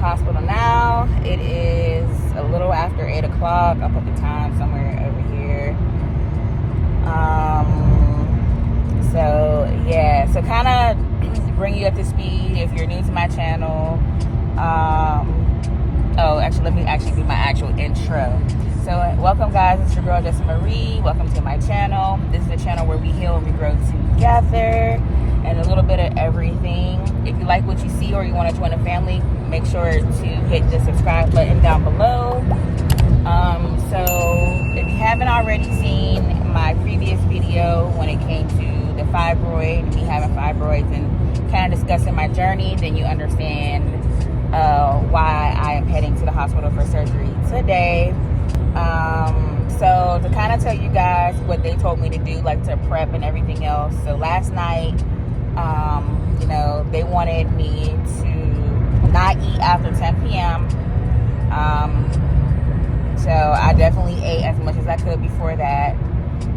hospital now. It is a little after 8 o'clock. I'll put the time somewhere over here. So yeah, so kind of bring you up to speed if you're new to my channel. Let me actually do my actual intro. So welcome guys, it's your girl Jessica Marie. Welcome to my channel. This is the channel where we heal and we grow together, and a little bit of everything. If you like what you see or you want to join a family, make sure to hit the subscribe button down below. So if you haven't already seen my previous video when it came to the fibroid, me having fibroids and kind of discussing my journey, then you understand why I am heading to the hospital for surgery today. So to kind of tell you guys what they told me to do, like to prep and everything else. So last night, they wanted me to not eat after 10 p.m. So I definitely ate as much as I could before that.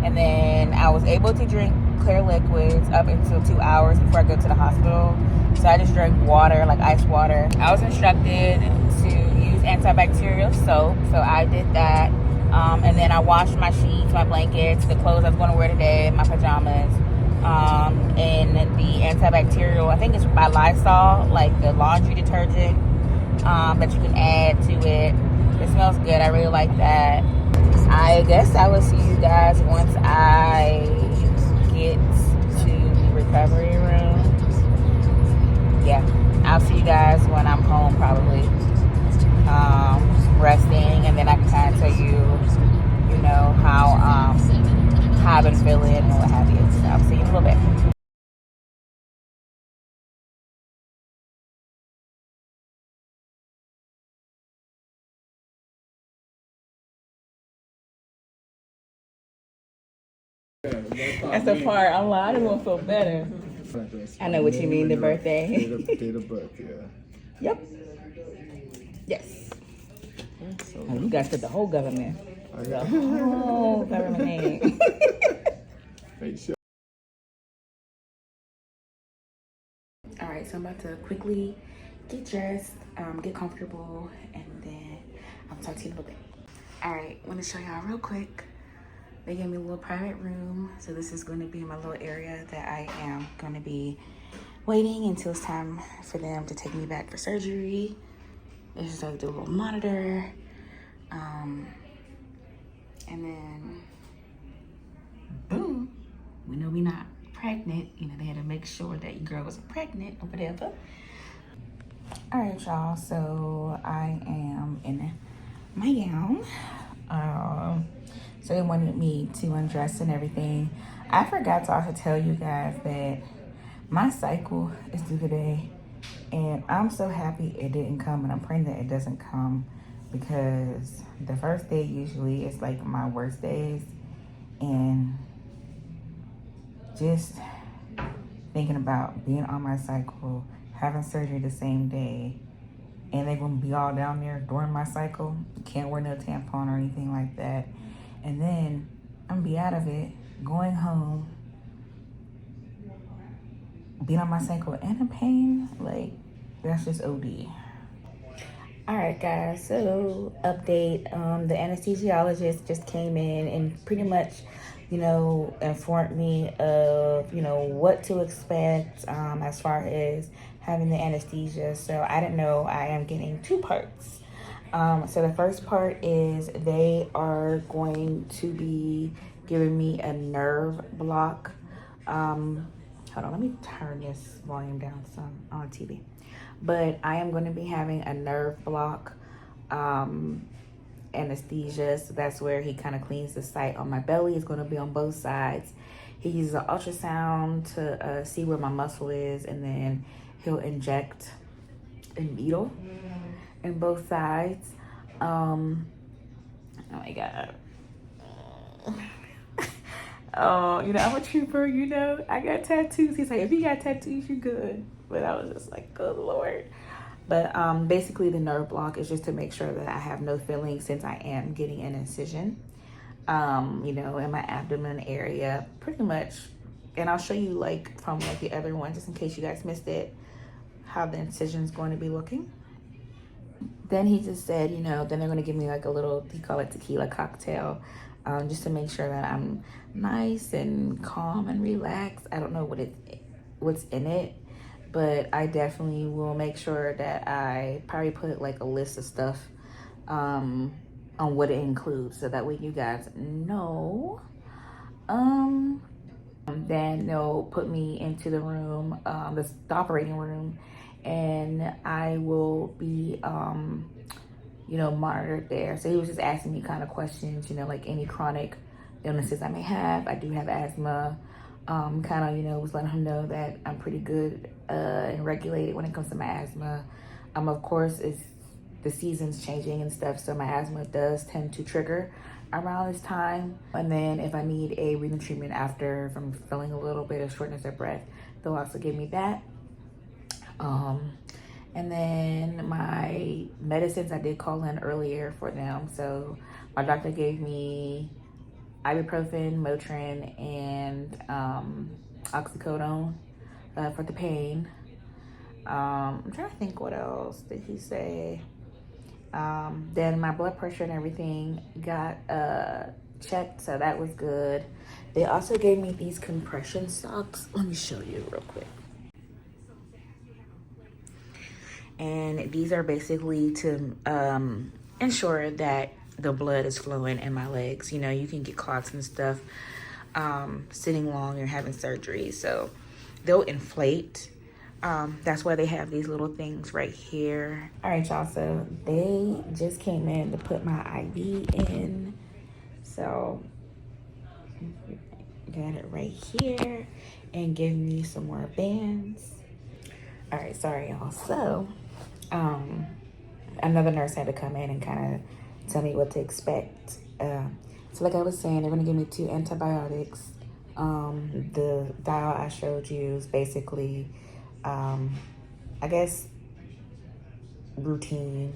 And then I was able to drink clear liquids up until 2 hours before I go to the hospital. So I just drank water, like ice water. I was instructed to use antibacterial soap, so I did that. And then I washed my sheets, my blankets, the clothes I was going to wear today, my pajamas. And the antibacterial, I think it's by Lysol, like the laundry detergent that you can add to it. It smells good. I really like that. I guess I will see you guys once I get to the recovery room. Yeah, I'll see you guys when I'm home, probably resting, and then I can kind of tell you, how I've been feeling and what have you. So I'll see you in a little bit. That's the part I'm like, I don't want to feel better. I know what you mean, the birthday. Date of birth, yeah. Yep. Yes. Oh, you guys said the whole government. The whole government name. Alright, so I'm about to quickly get dressed, get comfortable, and then I'll talk to you in a little bit. Alright, I want to show y'all real quick. They gave me a little private room, so this is going to be my little area that I am going to be waiting until it's time for them to take me back for surgery. This is like the little monitor, and then boom, we know we're not pregnant. They had to make sure that your girl wasn't pregnant or whatever. All right, y'all, so I am in my gown. So they wanted me to undress and everything. I forgot to also tell you guys that my cycle is due today, and I'm so happy it didn't come, and I'm praying that it doesn't come, because the first day usually is like my worst days, and just thinking about being on my cycle, having surgery the same day, and they're gonna be all down there during my cycle. Can't wear no tampon or anything like that. And then I'm gonna be out of it, going home, being on my cycle and in pain. Like, that's just OD. All right, guys, so update. The anesthesiologist just came in and pretty much, informed me of, what to expect as far as having the anesthesia. So I didn't know I am getting 2 parts. So the first part is they are going to be giving me a nerve block. Hold on, let me turn this volume down some on TV. But I am going to be having a nerve block anesthesia. So that's where he kind of cleans the site on my belly. It's going to be on both sides. He uses an ultrasound to see where my muscle is, and then he'll inject a needle in both sides. Oh my God. Oh, I'm a trooper, I got tattoos. He's like, if you got tattoos, you're good. But I was just like, good Lord. But basically the nerve block is just to make sure that I have no feeling, since I am getting an incision, in my abdomen area, pretty much. And I'll show you from the other one, just in case you guys missed it, how the incision is going to be looking. then he just said, you know, then they're gonna give me like a little, he called it tequila cocktail, just to make sure that I'm nice and calm and relaxed. I don't know what's in it, but I definitely will make sure that I probably put like a list of stuff on what it includes, so that way you guys know. Then they'll put me into the room, the operating room, and I will be, you know, monitored there. So he was just asking me kind of questions, you know, like any chronic illnesses I may have. I do have asthma. Kind of, you know, was letting him know that I'm pretty good and regulated when it comes to my asthma. Of course, it's the seasons changing and stuff, so my asthma does tend to trigger around this time. And then if I need a breathing treatment after, if I'm feeling a little bit of shortness of breath, they'll also give me that. And then my medicines, I did call in earlier for them. So my doctor gave me ibuprofen, Motrin, and oxycodone for the pain. I'm trying to think, what else did he say? Then my blood pressure and everything got checked, so that was good. They also gave me these compression socks. Let me show you real quick. And these are basically to ensure that the blood is flowing in my legs. You know, you can get clots and stuff sitting long and having surgery, so they'll inflate. That's why they have these little things right here. All right, y'all, so they just came in to put my IV in. So got it right here and give me some more bands. All right, sorry, y'all. So another nurse had to come in and kind of tell me what to expect. So like I was saying, they're gonna give me 2 antibiotics. The dial I showed you is basically, I guess, routine,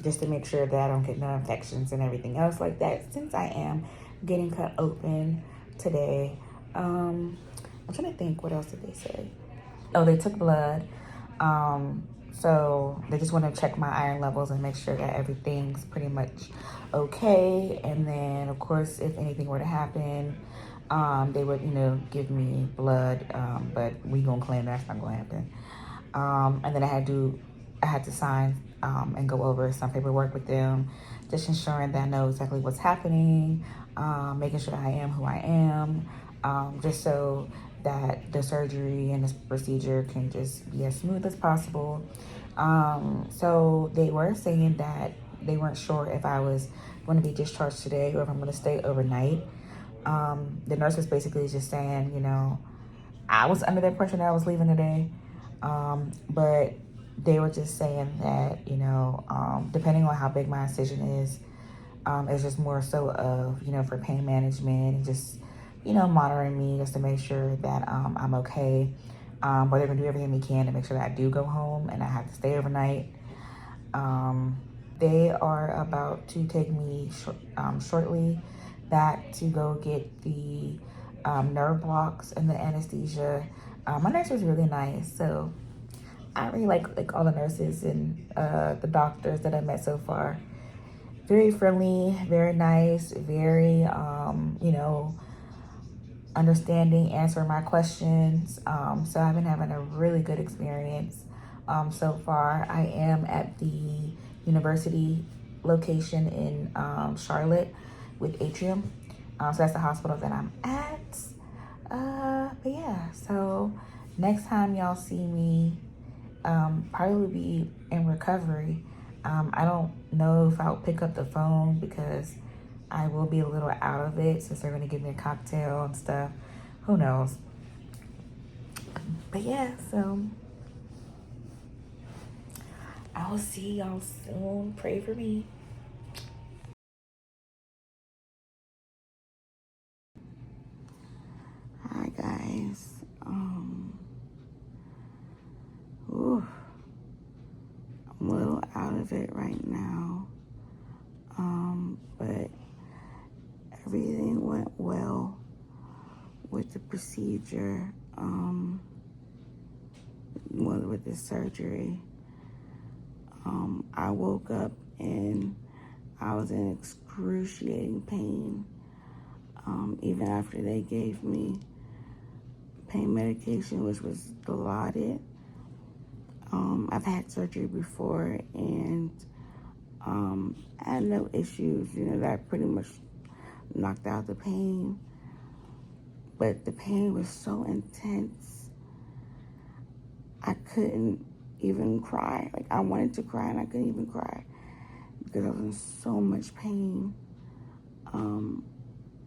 just to make sure that I don't get no infections and everything else like that, since I am getting cut open today. I'm trying to think, what else did they say? Oh, they took blood. So they just want to check my iron levels and make sure that everything's pretty much okay. And then, of course, if anything were to happen, they would, you know, give me blood. But we gonna claim that's not gonna happen. And then I had to sign and go over some paperwork with them, just ensuring that I know exactly what's happening, making sure I am who I am, just so that the surgery and this procedure can just be as smooth as possible. So they were saying that they weren't sure if I was going to be discharged today or if I'm going to stay overnight. The nurse was basically just saying, you know, I was under the impression that I was leaving today, but they were just saying that, you know, depending on how big my incision is, it's just more so of, you know, for pain management and just, you know, monitoring me just to make sure that I'm okay. But they're gonna do everything they can to make sure that I do go home and I have to stay overnight. They are about to take me shortly back to go get the nerve blocks and the anesthesia. My nurse was really nice, so I really like all the nurses and the doctors that I met so far. Very friendly, very nice, very you know, understanding, answering my questions. So I've been having a really good experience so far. I am at the university location in Charlotte with Atrium. So that's the hospital that I'm at. But yeah, so next time y'all see me, probably be in recovery. I don't know if I'll pick up the phone because I will be a little out of it since they're gonna give me a cocktail and stuff. Who knows? But yeah, so I will see y'all soon. Pray for me. Hi guys. Ooh, I'm a little out of it right now. But everything went well with the procedure, with the surgery. I woke up and I was in excruciating pain. Even after they gave me pain medication, which was Dilaudid. I've had surgery before, and I had no issues. That pretty much knocked out the pain. But the pain was so intense, I couldn't even cry. Like, I wanted to cry, and I couldn't even cry because I was in so much pain.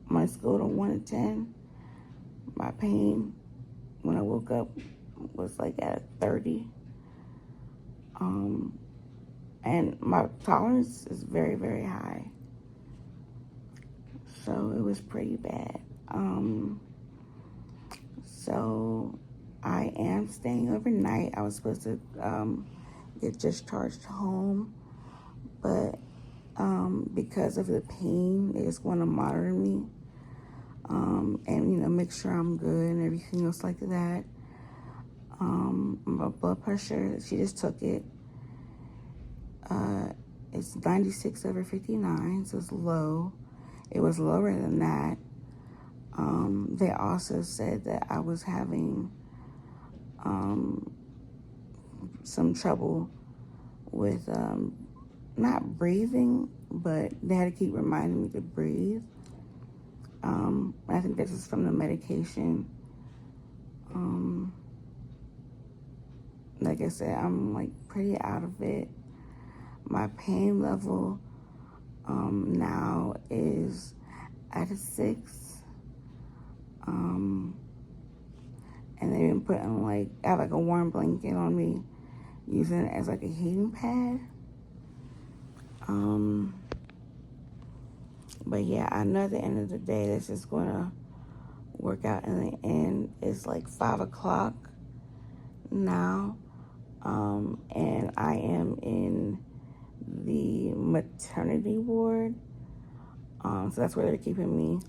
My scale to 1 to 10, my pain when I woke up was like at a 30. And my tolerance is very, very high. So it was pretty bad. So I am staying overnight. I was supposed to get discharged home, but because of the pain, they just want to monitor me and make sure I'm good and everything else like that. My blood pressure, she just took it. It's 96/59, so it's low. It was lower than that. They also said that I was having some trouble with not breathing, but they had to keep reminding me to breathe. I think this is from the medication. Like I said, I'm like pretty out of it. My pain level now is at a 6. And they've been putting I have like a warm blanket on me, using it as like a heating pad. But yeah, I know at the end of the day, this is going to work out in the end. It's like 5 o'clock now. And I am in the maternity ward. So that's where they're keeping me.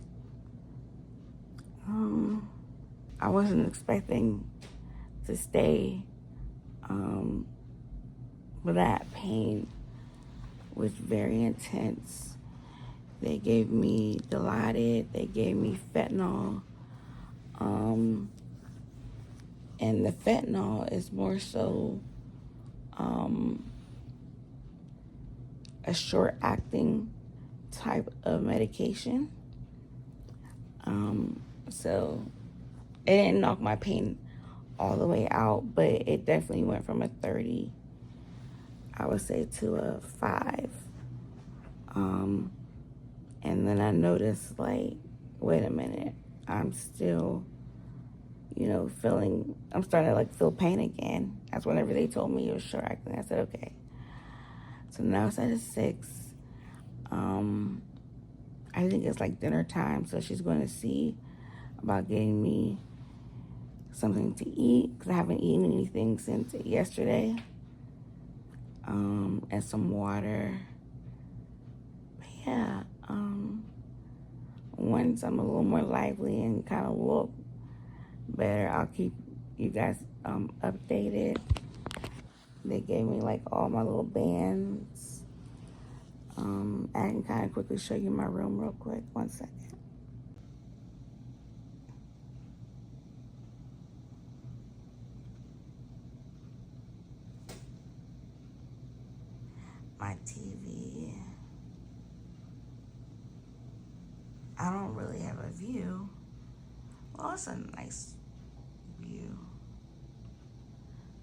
I wasn't expecting to stay, but that pain was very intense. They gave me Dilaudid, they gave me fentanyl, and the fentanyl is more so a short-acting type of medication. So it didn't knock my pain all the way out, but it definitely went from a 30, I would say, to a 5. And then I noticed, wait a minute, I'm still, I'm starting to feel pain again. That's whenever they told me it was short acting. I said, okay. So now it's at a 6. I think it's dinner time, so she's going to see about getting me something to eat, because I haven't eaten anything since yesterday, and some water. But yeah, once I'm a little more lively and kind of look better, I'll keep you guys updated. They gave me all my little bands. I can kind of quickly show you my room real quick. 1 second. My TV. I don't really have a view. Well, it's a nice view.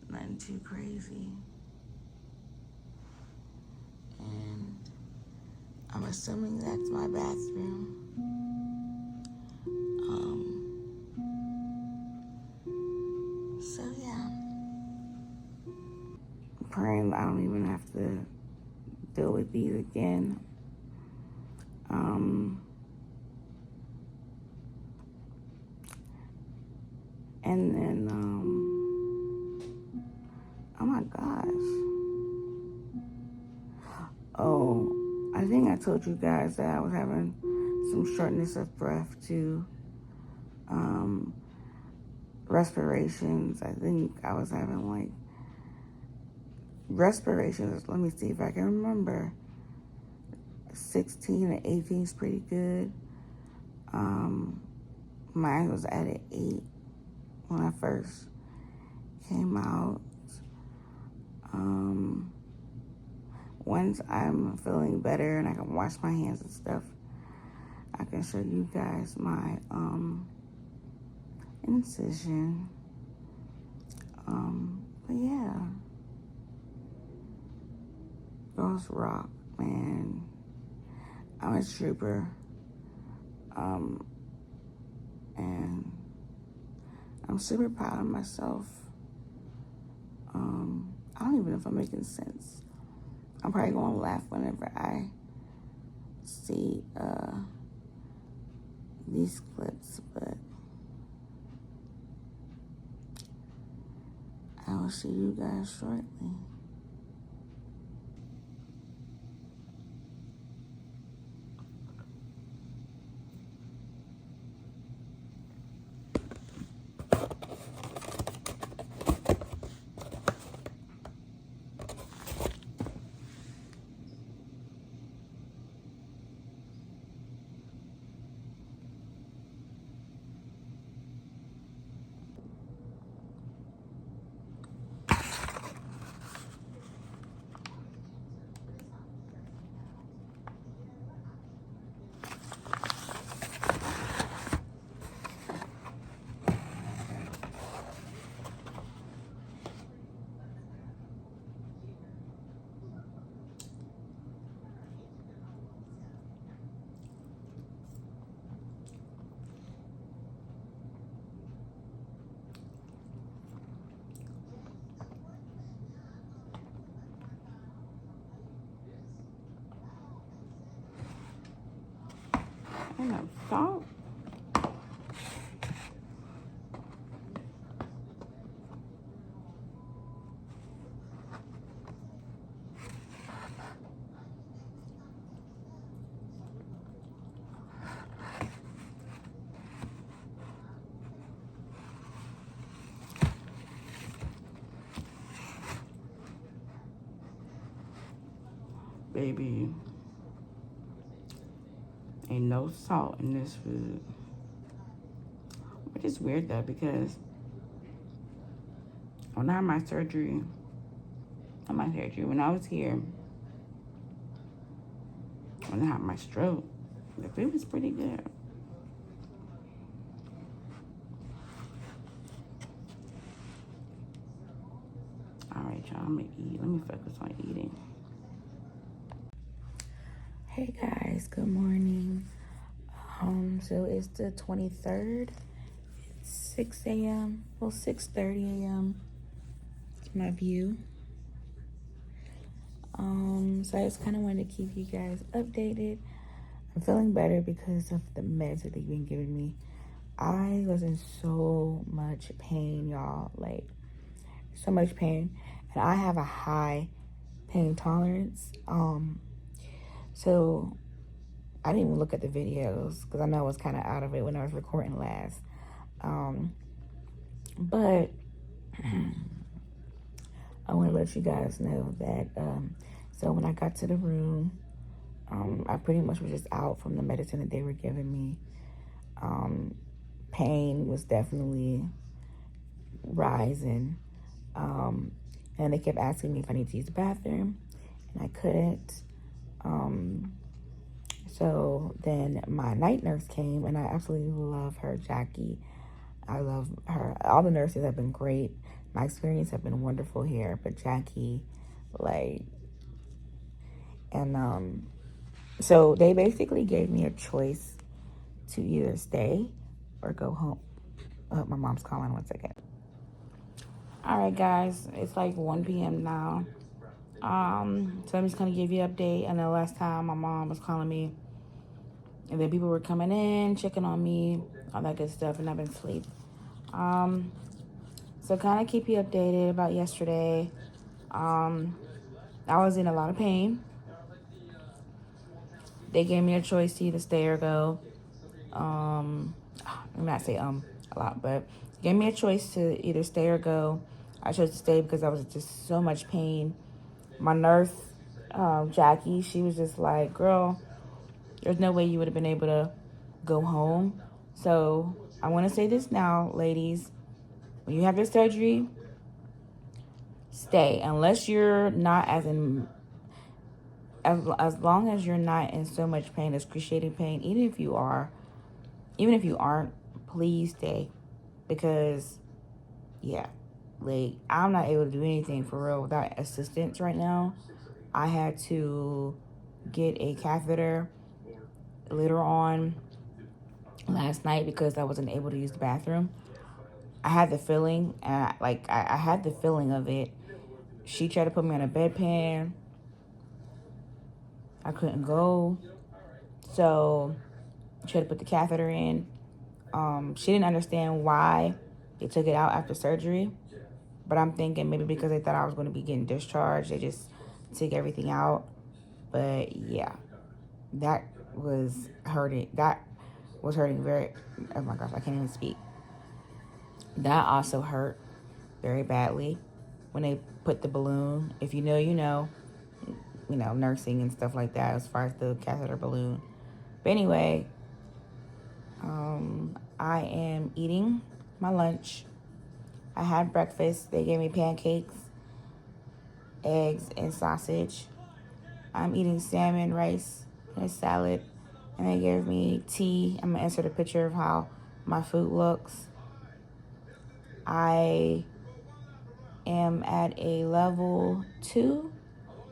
Nothing too crazy. And I'm assuming that's my bathroom. So yeah. I'm praying I don't even have to deal with these again. And then, oh my gosh. Oh, I think I told you guys that I was having some shortness of breath too. Respirations. I think I was having respirations, let me see if I can remember. 16 and 18 is pretty good. Mine was at an 8 when I first came out. Once I'm feeling better and I can wash my hands and stuff, I can show you guys my incision. But yeah, girls rock, man. I'm a trooper. And I'm super proud of myself. I don't even know if I'm making sense. I'm probably gonna laugh whenever I see these clips, but I will see you guys shortly. And I thought, baby, ain't no salt in this food. Which is weird though, because when I had my surgery, when I was here, when I had my stroke, the food was pretty good. All right, y'all, I'm gonna eat. Let me focus on eating. Hey guys, good morning. So it's the 23rd. It's 6 a.m. Well, 6:30 a.m. It's my view. So I just kind of wanted to keep you guys updated. I'm feeling better because of the meds that they've been giving me. I was in so much pain, y'all. Like, so much pain. And I have a high pain tolerance. So I didn't even look at the videos because I know I was kind of out of it when I was recording last. But I want to let you guys know that, so when I got to the room, I pretty much was just out from the medicine that they were giving me. Pain was definitely rising. And they kept asking me if I need to use the bathroom, and I couldn't. So then my night nurse came, and I absolutely love her, Jackie. I love her. All the nurses have been great. My experience have been wonderful here, but Jackie, like, and so they basically gave me a choice to either stay or go home. Oh, my mom's calling, 1 second. All right, guys, it's like 1 p.m. now. So I'm just gonna give you an update. I know last time my mom was calling me, and then people were coming in, checking on me, all that good stuff, and I've been asleep. So kind of keep you updated about yesterday. I was in a lot of pain. They gave me a choice to either stay or go. I'm not say a lot, but gave me a choice to either stay or go. I chose to stay because I was just so much pain. My nurse, Jackie, she was just like, girl, there's no way you would have been able to go home. So I want to say this now, ladies. When you have your surgery, stay. Unless you're not as long as you're not in so much pain, excruciating pain, even if you aren't, please stay. Because, yeah, like, I'm not able to do anything for real without assistance right now. I had to get a catheter later on last night because I wasn't able to use the bathroom. I had the feeling, and I had the feeling of it. She tried to put me on a bedpan. I couldn't go. So she had to put the catheter in. She didn't understand why they took it out after surgery. But I'm thinking maybe because they thought I was going to be getting discharged, they just took everything out. But yeah, that was hurting. That was hurting very, oh my gosh, I can't even speak. That also hurt very badly when they put the balloon. If you know, nursing and stuff like that as far as the catheter balloon. But anyway, I am eating my lunch. I had breakfast. They gave me pancakes, eggs, and sausage. I'm eating salmon, rice, and a salad. And they gave me tea. I'm going to insert a picture of how my food looks. I am at a level 2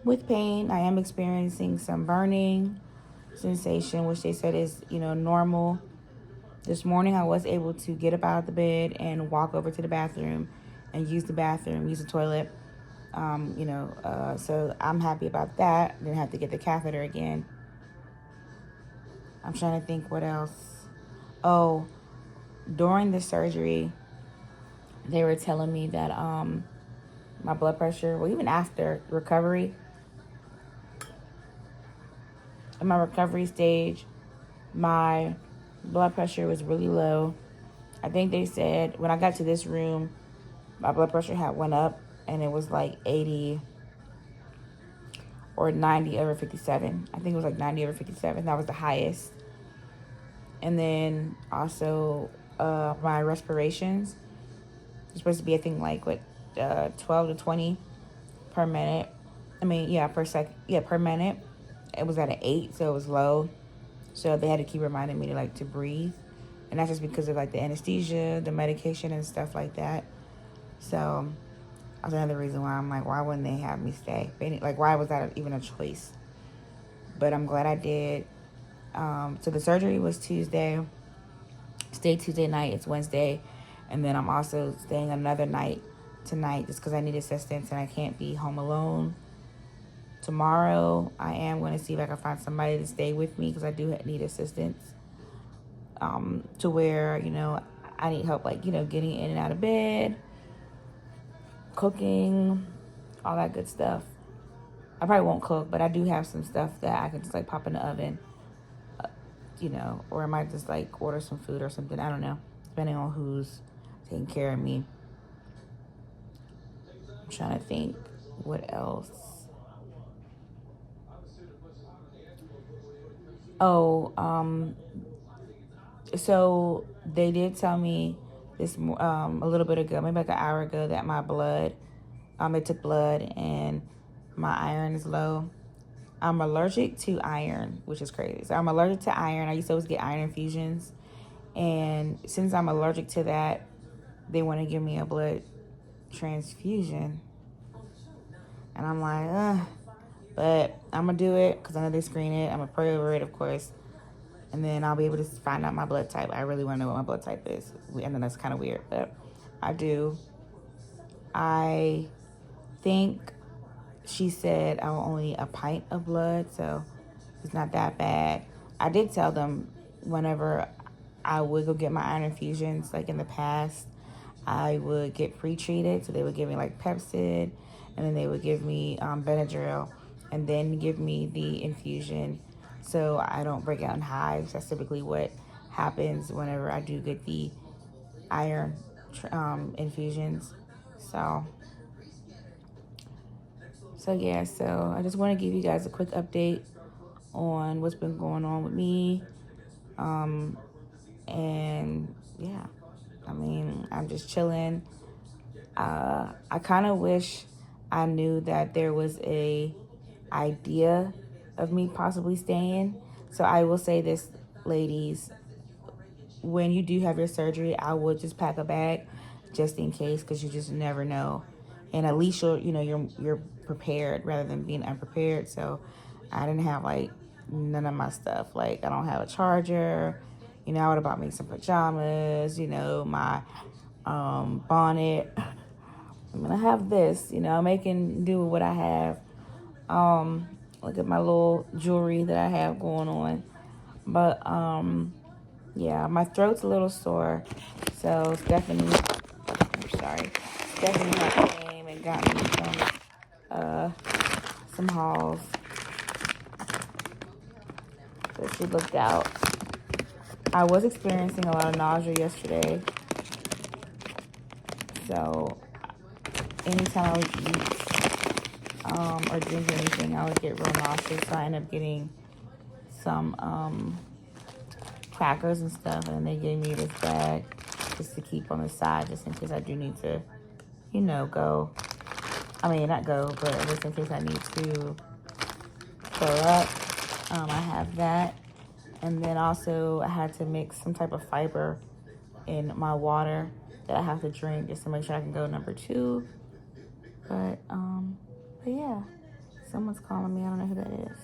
with pain. I am experiencing some burning sensation, which they said is, normal. This morning, I was able to get up out of the bed and walk over to the bathroom and use the toilet. So I'm happy about that. Didn't have to get the catheter again. I'm trying to think what else. Oh, during the surgery, they were telling me that my blood pressure, well, even after recovery, in my recovery stage, my blood pressure was really low. I think they said when I got to this room, my blood pressure had went up and it was like 80 or 90 over 57. I think it was like 90 over 57. That was the highest. And then also my respirations. It's supposed to be, I think, like 12 to 20 per minute. Per minute. It was at an 8, so it was low. So they had to keep reminding me to breathe. And that's just because of like the anesthesia, the medication and stuff like that. So that's another reason why I'm like, why wouldn't they have me stay? Like, why was that even a choice? But I'm glad I did. So the surgery was Tuesday. Stayed Tuesday night. It's Wednesday. And then I'm also staying another night tonight just because I need assistance and I can't be home alone. Tomorrow, I am going to see if I can find somebody to stay with me because I do need assistance. To where, I need help, getting in and out of bed, cooking, all that good stuff. I probably won't cook, but I do have some stuff that I can just, pop in the oven, or I might just, order some food or something. I don't know, depending on who's taking care of me. I'm trying to think what else. So they did tell me this a little bit ago, maybe like an hour ago, that my blood, they took blood and my iron is low. I'm allergic to iron, which is crazy. So I'm allergic to iron. I used to always get iron infusions. And since I'm allergic to that, they want to give me a blood transfusion. And I'm like, but I'm going to do it because I know they screen it. I'm going to pray over it, of course. And then I'll be able to find out my blood type. I really want to know what my blood type is. I know that's kind of weird, but I do. I think she said I will only need a pint of blood, so it's not that bad. I did tell them whenever I would go get my iron infusions, like in the past, I would get pre-treated. So they would give me Pepsid, and then they would give me Benadryl, and then give me the infusion so I don't break out in hives. That's typically what happens whenever I do get the iron infusions. So So yeah, so I just want to give you guys a quick update on what's been going on with me. And yeah, I mean, I'm just chilling. I kind of wish I knew that there was a idea of me possibly staying. So I will say this, ladies, when you do have your surgery, I would just pack a bag just in case, because you just never know. And at least you're prepared rather than being unprepared. So I didn't have like none of my stuff. Like I don't have a charger. I would have bought me some pajamas, my bonnet. I'm gonna have this, making do with what I have. Look at my little jewelry that I have going on. But yeah, my throat's a little sore. So Stephanie came and got me some Halls. So she looked out. I was experiencing a lot of nausea yesterday. So anytime I would eat or drink anything, I would get real nauseous. So I ended up getting some crackers and stuff, and they gave me this bag just to keep on the side, just in case I do need to, go. I mean, not go, but just in case I need to throw up. I have that. And then also I had to mix some type of fiber in my water that I have to drink just to make sure I can go number 2. But yeah, someone's calling me. I don't know who that is.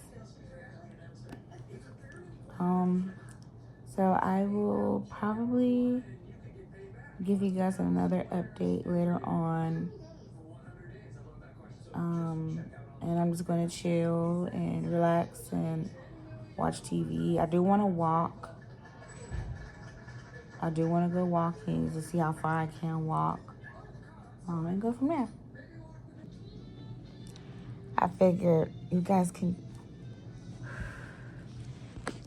So I will probably give you guys another update later on. And I'm just going to chill and relax and watch TV. I do want to walk. I do want to go walking to see how far I can walk. And go from there. I figured you guys can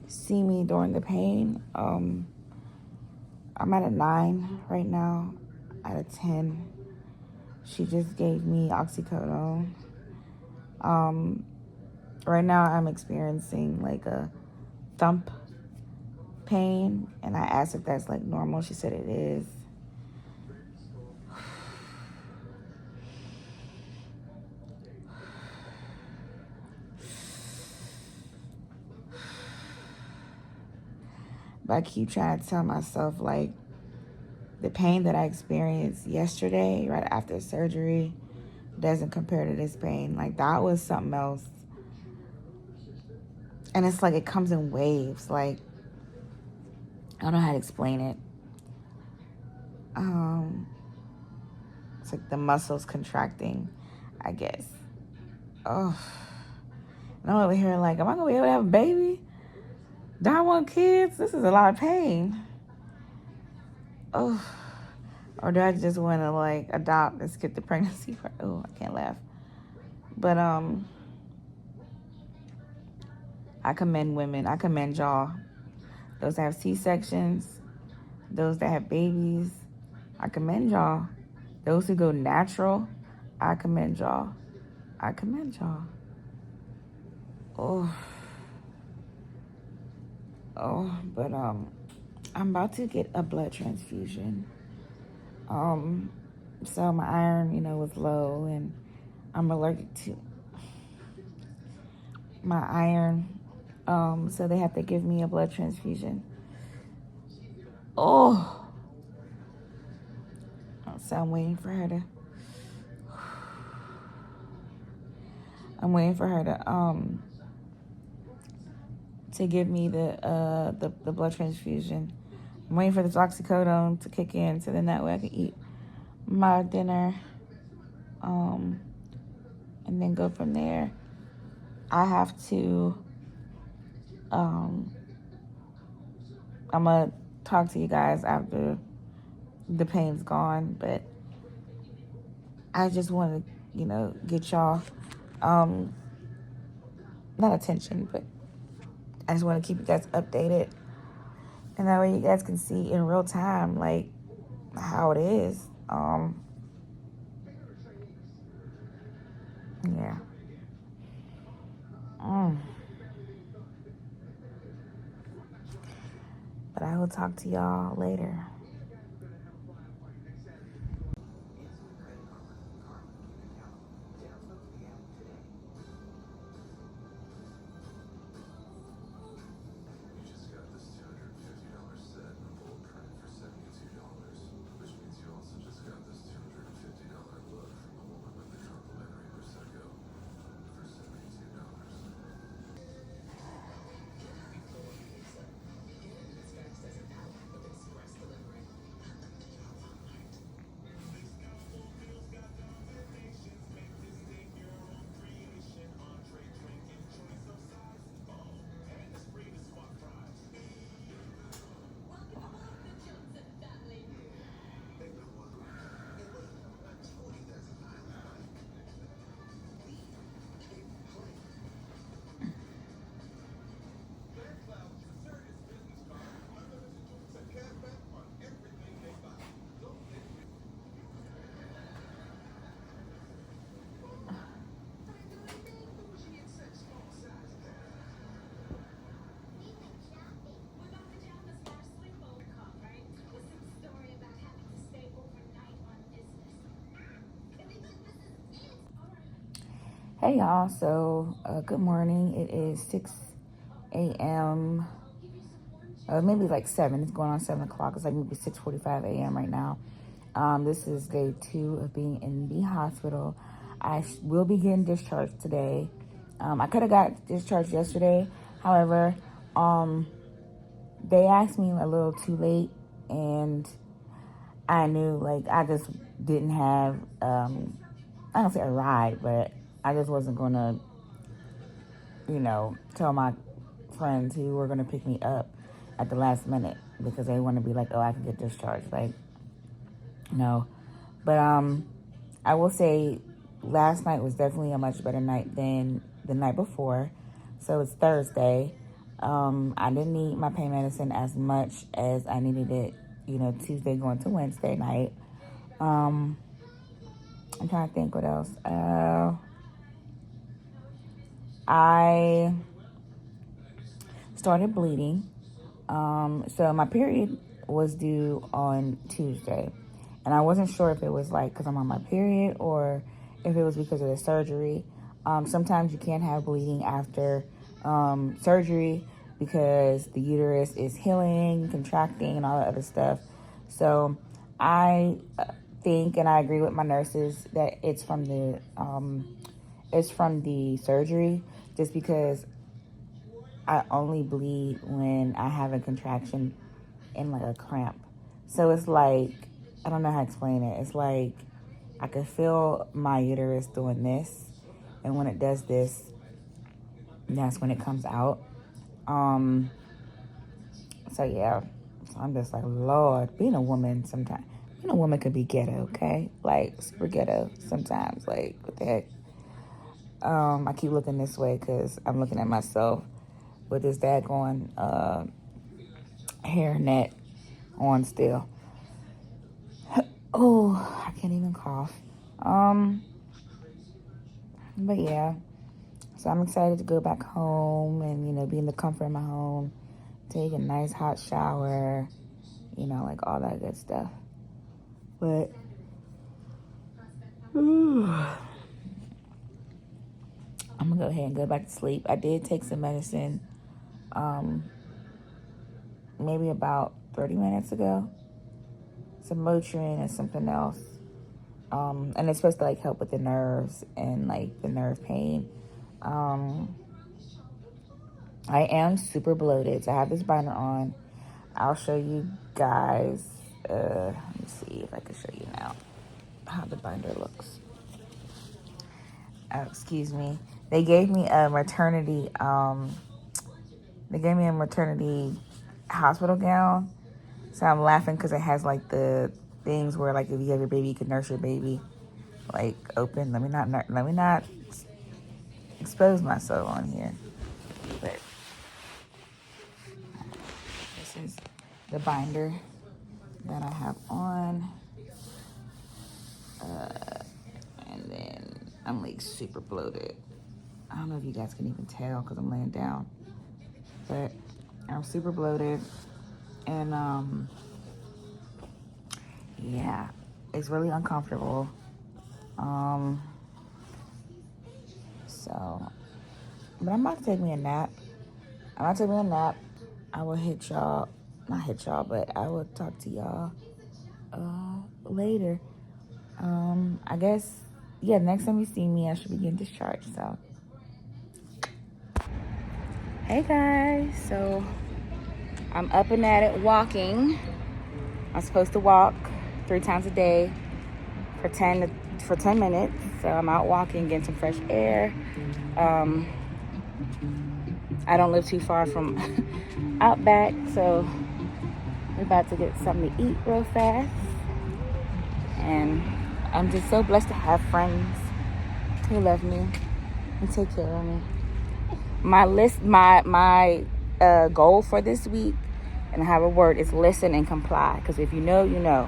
see me during the pain. I'm at a 9 right now, out of 10. She just gave me oxycodone. Right now I'm experiencing like a thump pain, and I asked if that's like normal. She said it is. But I keep trying to tell myself, like, the pain that I experienced yesterday, right after surgery, doesn't compare to this pain. Like, that was something else. And it's like it comes in waves. Like, I don't know how to explain it. It's like the muscles contracting, I guess. Oh. And I'm over here like, am I going to be able to have a baby? Do I want kids? This is a lot of pain. Oh. Or do I just want to like adopt and skip the pregnancy part? Oh, I can't laugh. But I commend women. I commend y'all. Those that have C-sections, those that have babies, I commend y'all. Those who go natural, I commend y'all. I commend y'all. Oh, but I'm about to get a blood transfusion. So my iron, was low, and I'm allergic to my iron. So they have to give me a blood transfusion. Oh, so I'm waiting for her to give me the blood transfusion. I'm waiting for this oxycodone to kick in, so then that way I can eat my dinner, and then go from there. I have to, I'm gonna talk to you guys after the pain's gone, but I just want to, get y'all, not attention, but I just want to keep you guys updated, and that way you guys can see in real time, like, how it is. Yeah. I will talk to y'all later. Hey y'all, so good morning. It is 6 a.m. Maybe like 7. It's going on 7 o'clock. It's like maybe 6:45 a.m. right now. This is day 2 of being in the hospital. I will be getting discharged today. I could have got discharged yesterday. However, they asked me a little too late, and I knew, like, I just didn't have, I don't say a ride, but I just wasn't going to, tell my friends who were going to pick me up at the last minute because they want to be like, oh, I can get discharged. Like, no. But I will say last night was definitely a much better night than the night before. So it's Thursday. I didn't need my pain medicine as much as I needed it, Tuesday going to Wednesday night. I'm trying to think what else. I started bleeding. So my period was due on Tuesday. And I wasn't sure if it was like because I'm on my period or if it was because of the surgery. Sometimes you can't have bleeding after surgery because the uterus is healing, contracting, and all that other stuff. So I think, and I agree with my nurses, that it's from the surgery, just because I only bleed when I have a contraction and like a cramp. So it's like, I don't know how to explain it. It's like I could feel my uterus doing this, and when it does this, that's when it comes out. So yeah, so I'm just like, Lord, being a woman could be ghetto, okay? Like super ghetto sometimes. Like, what the heck? I keep looking this way because I'm looking at myself with this daggone hairnet on still. Oh, I can't even cough. But yeah, so I'm excited to go back home and, be in the comfort of my home, take a nice hot shower, like all that good stuff. But, I'm gonna go ahead and go back to sleep. I did take some medicine, maybe about 30 minutes ago. Some Motrin and something else. And it's supposed to like help with the nerves and like the nerve pain. I am super bloated, so I have this binder on. I'll show you guys. Let me see if I can show you now how the binder looks. Oh, excuse me. They gave me a maternity. Hospital gown. So I'm laughing because it has like the things where like if you have your baby, you can nurse your baby like open. Let me not expose myself on here. But this is the binder that I have on. And then I'm like super bloated. I don't know if you guys can even tell because I'm laying down. But I'm super bloated. And yeah, it's really uncomfortable. So, but I'm about to take me a nap. I will hit y'all, not hit y'all, but I will talk to y'all later. I guess, yeah, next time you see me, I should be getting discharged. So, hey guys, so I'm up and at it walking. I'm supposed to walk 3 times a day for 10 minutes. So I'm out walking, getting some fresh air. I don't live too far from Outback, so we're about to get something to eat real fast. And I'm just so blessed to have friends who love me and take care of me. My goal for this week, and I have a word, is listen and comply. Because if you know, you know.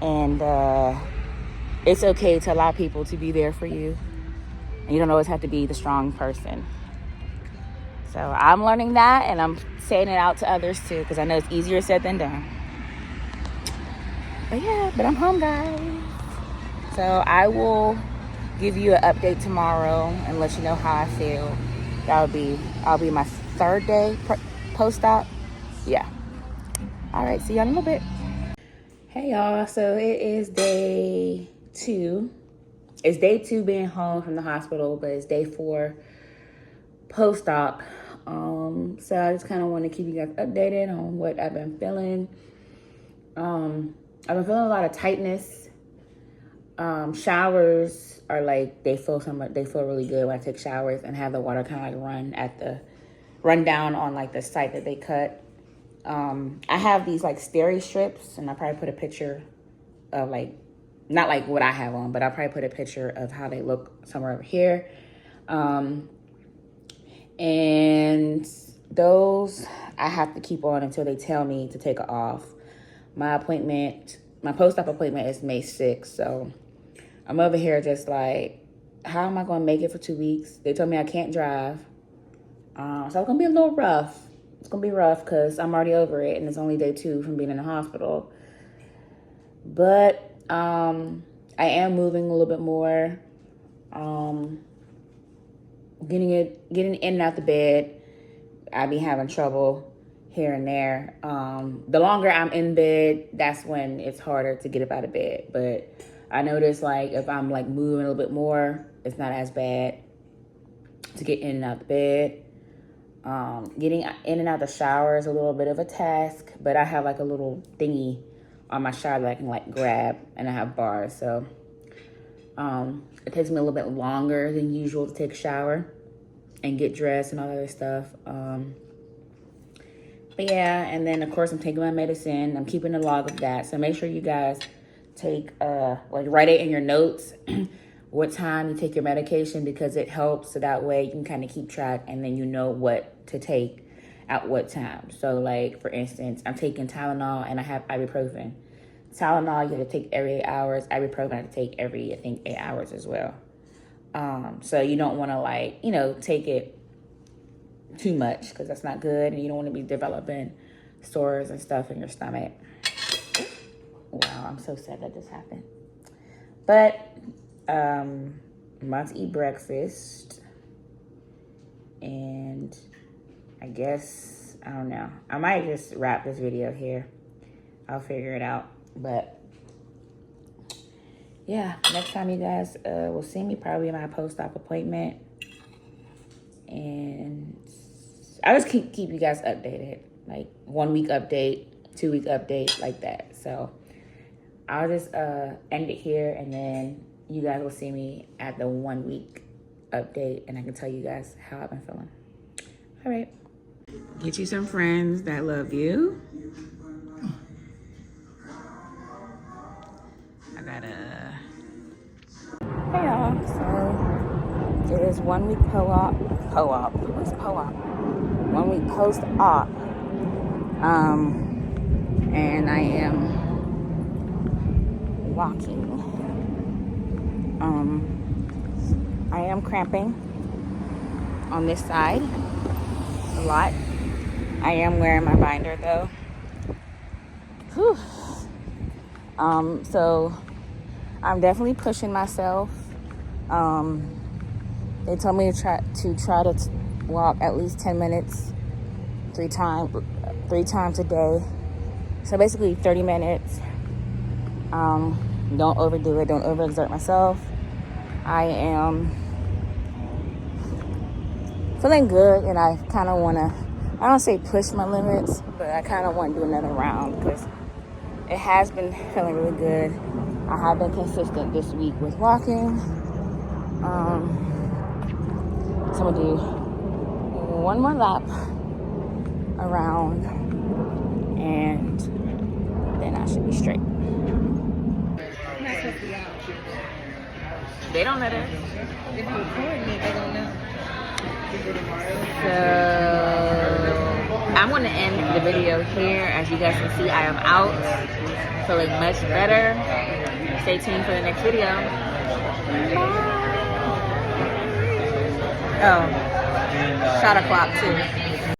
And it's okay to allow people to be there for you. And you don't always have to be the strong person. So I'm learning that, and I'm saying it out to others too, because I know it's easier said than done. But I'm home, guys. So I will give you an update tomorrow and let you know how I feel. I'll be my 3rd day post-op. Yeah. All right, see y'all in a little bit. Hey y'all, so it is day 2. It's day 2 being home from the hospital, but it's day 4 post-op. So I just kind of want to keep you guys updated on what I've been feeling. I've been feeling a lot of tightness. Showers are like, they feel really good when I take showers and have the water kind of like run down on like the site that they cut. I have these like steri strips, and I'll probably put a picture of like, not like what I have on, but I'll probably put a picture of how they look somewhere over here. And those I have to keep on until they tell me to take it off. My post-op appointment is May 6th, so I'm over here just like, how am I going to make it for 2 weeks? They told me I can't drive. So it's going to be a little rough. It's going to be rough because I'm already over it, and it's only day 2 from being in the hospital. But I am moving a little bit more. Getting in and out the bed, I be having trouble here and there. The longer I'm in bed, that's when it's harder to get up out of bed. But I notice like if I'm like moving a little bit more, it's not as bad to get in and out the bed. Getting in and out the shower is a little bit of a task, but I have like a little thingy on my shower that I can like grab, and I have bars. So it takes me a little bit longer than usual to take a shower and get dressed and all that other stuff. But yeah, and then of course I'm taking my medicine. I'm keeping a log of that. So make sure you guys take, write it in your notes what time you take your medication, because it helps. So that way you can kind of keep track, and then you know what to take at what time. So like, for instance, I'm taking Tylenol and I have ibuprofen. Tylenol, you have to take every 8 hours. Ibuprofen, I have to take every, I think, 8 hours as well. So you don't want to like, take it too much, because that's not good, and you don't want to be developing sores and stuff in your stomach. Wow, I'm so sad that this happened. But I'm about to eat breakfast, and I guess, I don't know, I might just wrap this video here. I'll figure it out. But yeah, next time you guys will see me, probably in my post-op appointment. And I just keep you guys updated, like 1 week update, 2 week update, like that. So I'll just end it here, and then you guys will see me at the 1 week update, and I can tell you guys how I've been feeling. All right. Get you some friends that love you. Hey y'all, so it is 1 week what's 1 week post-op. And I am walking. I am cramping on this side a lot. I am wearing my binder though, Whew. So I'm definitely pushing myself. They told me to try to walk at least 10 minutes, three times a day. So basically 30 minutes. Don't overdo it. Don't overexert myself. I am feeling good, and I kind of want to, I don't say push my limits, but I kind of want to do another round because it has been feeling really good. I have been consistent this week with walking. So I'm going to do one more lap around, and then I should be straight. They don't know this. If you're recording it, they don't know. So I'm going to end the video here. As you guys can see, I am out, feeling much better. Stay tuned for the next video. Bye. Oh, shot o'clock too.